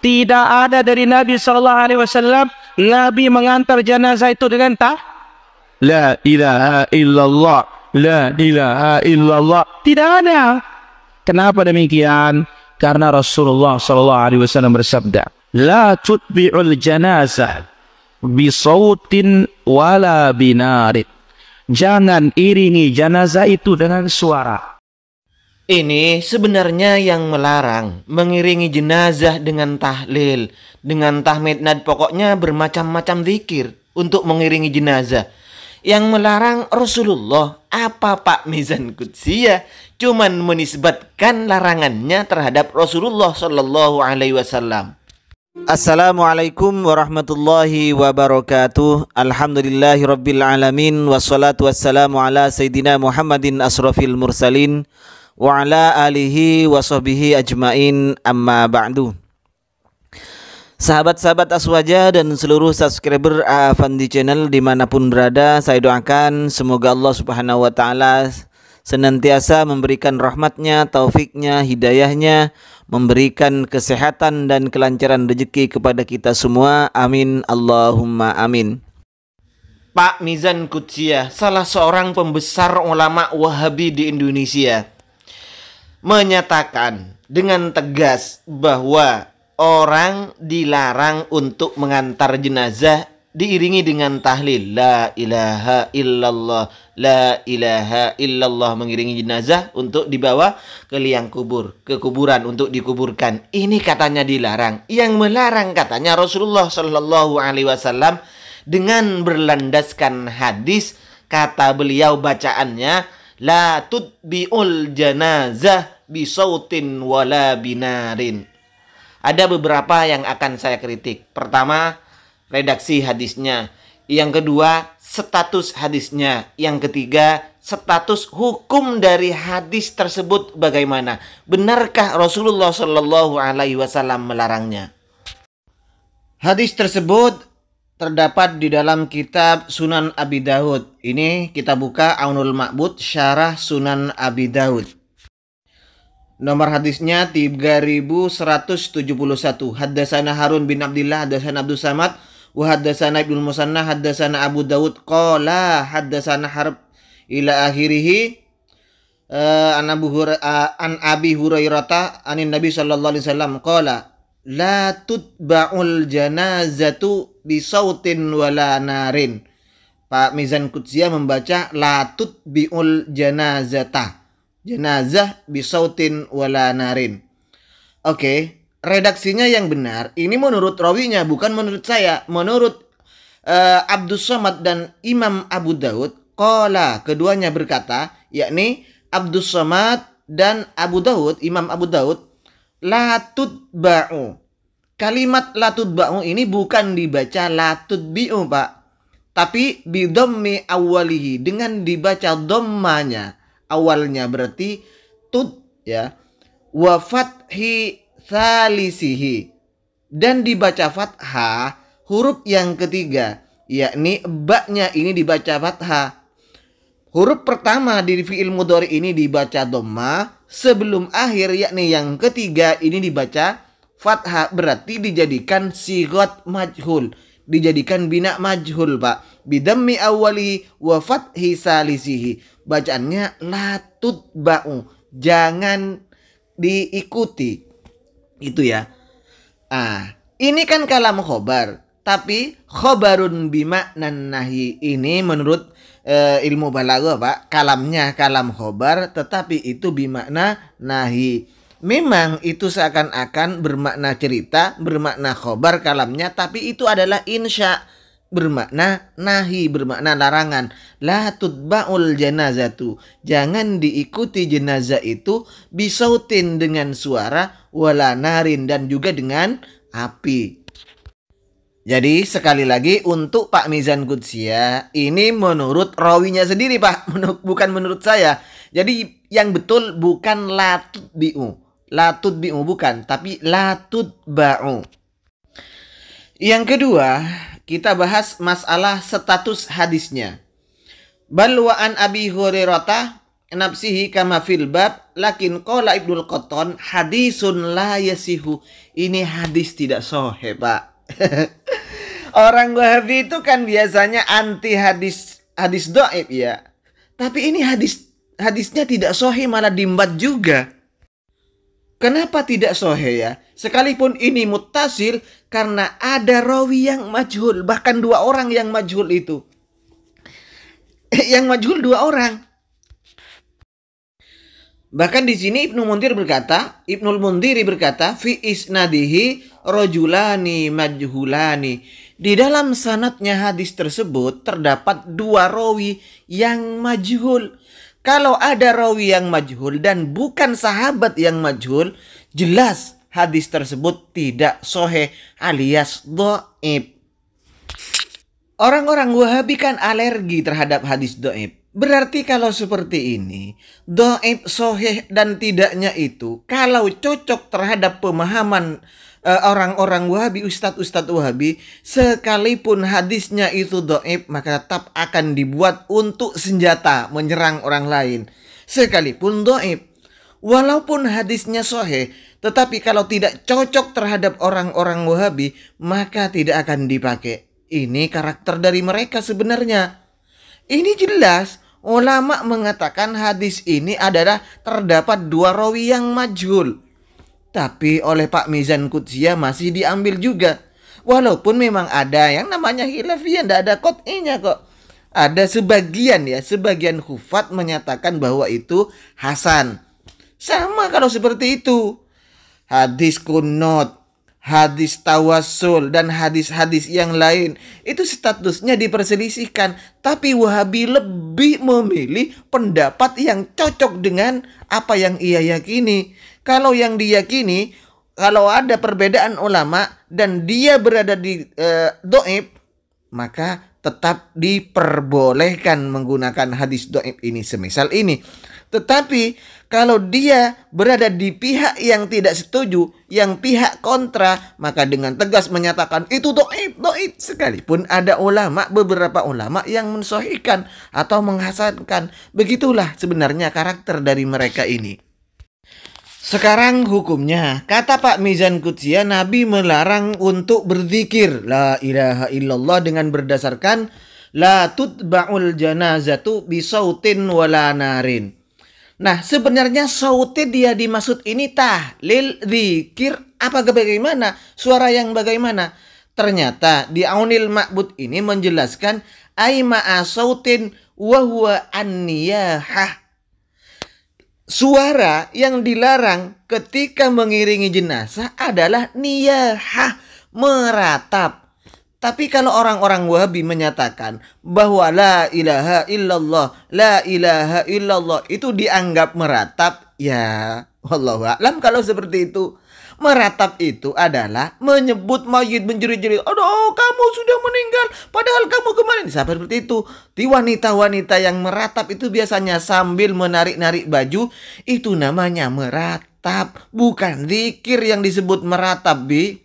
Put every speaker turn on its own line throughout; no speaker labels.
Tidak ada dari Nabi SAW, Nabi mengantar jenazah itu dengan La ilaha illallah, la ilaha illallah. Tidak ada. Kenapa demikian? Karena Rasulullah SAW bersabda, La tutbi'ul janazah bisautin wala binarit. Jangan iringi jenazah itu dengan suara.
Ini sebenarnya yang melarang mengiringi jenazah dengan tahlil, dengan tahmid, pokoknya bermacam-macam zikir untuk mengiringi jenazah. Yang melarang Rasulullah, apa Pak Mizan Qudsiyah? Cuman menisbatkan larangannya terhadap Rasulullah Shallallahu Alaihi Wasallam. Assalamualaikum warahmatullahi wabarakatuh. Alhamdulillahirabbil alamin, wassalatu wassalamu ala sayyidina Muhammadin asrofil mursalin wa ala alihi wa sahbihi ajmain, amma ba'du. Sahabat-sahabat Aswaja dan seluruh subscriber Afandi Channel dimanapun berada, saya doakan semoga Allah Subhanahu wa Ta'ala senantiasa memberikan rahmatnya, taufiknya, hidayahnya, memberikan kesehatan dan kelancaran rezeki kepada kita semua. Amin, Allahumma amin. Pak Mizan Qudsiyah, salah seorang pembesar ulama Wahabi di Indonesia, menyatakan dengan tegas bahwa orang dilarang untuk mengantar jenazah diiringi dengan tahlil la ilaha illallah, la ilaha illallah, mengiringi jenazah untuk dibawa ke liang kubur, ke kuburan untuk dikuburkan. Ini katanya dilarang. Yang melarang katanya Rasulullah Shallallahu Alaihi Wasallam dengan berlandaskan hadis, kata beliau bacaannya, la tutbi'ul janazah bisautin wala binarin. Ada beberapa yang akan saya kritik. Pertama, redaksi hadisnya. Yang kedua, status hadisnya. Yang ketiga, status hukum dari hadis tersebut bagaimana? Benarkah Rasulullah Shallallahu Alaihi Wasallam melarangnya? Hadis tersebut terdapat di dalam kitab Sunan Abi Daud. Ini kita buka Aunul Ma'bud Syarah Sunan Abi Daud. Nomor hadisnya 3171. Haddasana Harun bin Abdillah, haddasana Abdus Samad, wa haddasana Ibnu Musanna, haddasana Abu Daud, qala haddasana Harb ila akhirih, an Abi Hurairah anin Nabi sallallahu alaihi wasallam qala la tutba'ul janazatu bisautin wala narin. Pak Mizan Qudsiyah membaca la tutbi'ul janazata, jenazah bisautin wala narin. Oke, redaksinya yang benar ini menurut rawinya, bukan menurut saya. Menurut Abdus Samad dan Imam Abu Daud, qala, keduanya berkata, yakni Abdus Samad dan Abu Daud, Imam Abu Daud, la tutba'u. Kalimat la tutba'u ini bukan dibaca la tutbi'u, Pak, tapi bidhammi awwalihi, dengan dibaca dhammanya awalnya, berarti tut ya, wa fathi thalisihi, dan dibaca fathah huruf yang ketiga, yakni ba-nya ini dibaca fathah. Huruf pertama di fi'il mudhari ini dibaca dhamma, sebelum akhir yakni yang ketiga ini dibaca fathah, berarti dijadikan sighat majhul, dijadikan bina majhul, Pak. Bidammi awali wa fathi salisihi. Bacaannya la tutba'u, jangan diikuti. Itu ya. Ini kan kalam khobar, tapi khobarun bimaknan nahi. Ini menurut ilmu balaghah, Pak, kalamnya kalam khobar, tetapi itu bimakna nahi. Memang itu seakan-akan bermakna cerita, bermakna khobar kalamnya, tapi itu adalah insya, bermakna nahi, bermakna larangan. La tutba'ul janazatu, jangan diikuti jenazah itu bisautin, dengan suara, wala narin, dan juga dengan api. Jadi sekali lagi untuk Pak Mizan Qudsiyah, ini menurut rawinya sendiri, Pak, bukan menurut saya. Jadi yang betul bukan la tutbi'u, la tutbi'u bukan, tapi la tutba'u. Yang kedua, kita bahas masalah status hadisnya. Bal wa an Abi Hurairah nafsihi kama fil bab lakin qala Ibnul Qattan hadisun la yasihu. Ini hadis tidak sahih, Pak. Orang Wahabi itu kan biasanya anti hadis dhaif ya. Tapi ini hadisnya tidak sahih, malah diembat juga. Kenapa tidak sahih ya? Sekalipun ini muttasil karena ada rawi yang majhul, bahkan 2 orang yang majhul itu. Yang majhul 2 orang. Bahkan di sini Ibnul Mundhiri berkata, fi isnadihi rajulani majhulani. Di dalam sanadnya hadis tersebut terdapat 2 rawi yang majhul. Kalau ada rawi yang majhul dan bukan sahabat yang majhul, jelas hadis tersebut tidak sahih alias dhaif. Orang-orang Wahabi kan alergi terhadap hadis dhaif. Berarti kalau seperti ini, dhaif, sahih dan tidaknya itu kalau cocok terhadap pemahaman orang-orang Wahabi, ustadz-ustadz Wahabi, sekalipun hadisnya itu dhaif, maka tetap akan dibuat untuk senjata menyerang orang lain. Sekalipun dhaif, walaupun hadisnya sahih, tetapi kalau tidak cocok terhadap orang-orang Wahabi, maka tidak akan dipakai. Ini karakter dari mereka sebenarnya. Ini jelas ulama mengatakan hadis ini adalah terdapat 2 rawi yang majhul. Tapi oleh Pak Mizan Qudsiah masih diambil juga. Walaupun memang ada yang namanya khilafiyah, tidak ada qot'inya kok. Ada sebagian hufat menyatakan bahwa itu hasan. Sama kalau seperti itu. Hadis kunut, hadis tawassul, dan hadis-hadis yang lain. Itu statusnya diperselisihkan. Tapi Wahabi lebih memilih pendapat yang cocok dengan apa yang ia yakini. Kalau yang diyakini, kalau ada perbedaan ulama dan dia berada di dhaif, maka tetap diperbolehkan menggunakan hadis dhaif ini, semisal ini. Tetapi kalau dia berada di pihak yang tidak setuju, yang pihak kontra, maka dengan tegas menyatakan itu dhaif. Sekalipun ada beberapa ulama yang mensahihkan atau menghasankan. Begitulah sebenarnya karakter dari mereka ini. Sekarang hukumnya, kata Pak Mizan Qudsiah, Nabi melarang untuk berzikir la ilaha illallah dengan berdasarkan la tutba'ul janazatu bisautin wala narin. Nah, sebenarnya sautin dia dimaksud ini tahlil, zikir, bagaimana? Suara yang bagaimana? Ternyata di Aunil Ma'bud ini menjelaskan aima'a sautin wa huwa an-niyahah. Suara yang dilarang ketika mengiringi jenazah adalah niyahah, meratap. Tapi kalau orang-orang Wahabi menyatakan bahwa la ilaha illallah itu dianggap meratap, ya wallahu a'lam kalau seperti itu. Meratap itu adalah menyebut mayit menjerit-jerit, aduh kamu sudah meninggal padahal kamu kemarin. Seperti itu. Di wanita-wanita yang meratap itu biasanya sambil menarik-narik baju, itu namanya meratap, bukan zikir yang disebut meratap, Bi.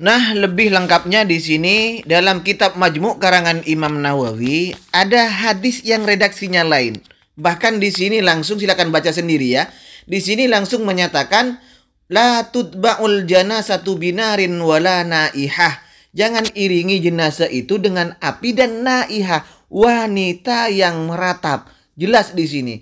Nah, lebih lengkapnya di sini dalam kitab Majmu' karangan Imam Nawawi ada hadis yang redaksinya lain. Bahkan di sini langsung silakan baca sendiri ya. Di sini langsung menyatakan la tutba'ul janazatu binarin wala naihah. Jangan iringi jenazah itu dengan api dan naihah, wanita yang meratap. Jelas di sini.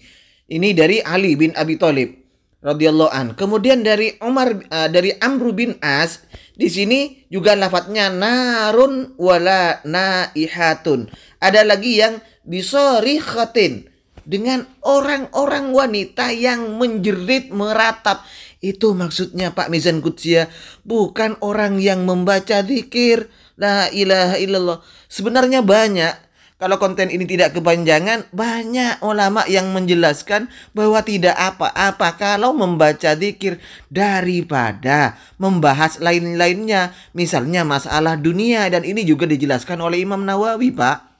Ini dari Ali bin Abi Thalib radhiyallahu an. Kemudian dari Amr bin As, di sini juga lafadznya narun wala naihatun. Ada lagi yang bisarikhatin, dengan orang-orang wanita yang menjerit meratap. Itu maksudnya Pak Mizan Qudsiah, bukan orang yang membaca zikir la ilaha illallah. Sebenarnya banyak, kalau konten ini tidak kepanjangan, banyak ulama yang menjelaskan bahwa tidak apa-apa kalau membaca zikir daripada membahas lain-lainnya. Misalnya masalah dunia, dan ini juga dijelaskan oleh Imam Nawawi, Pak.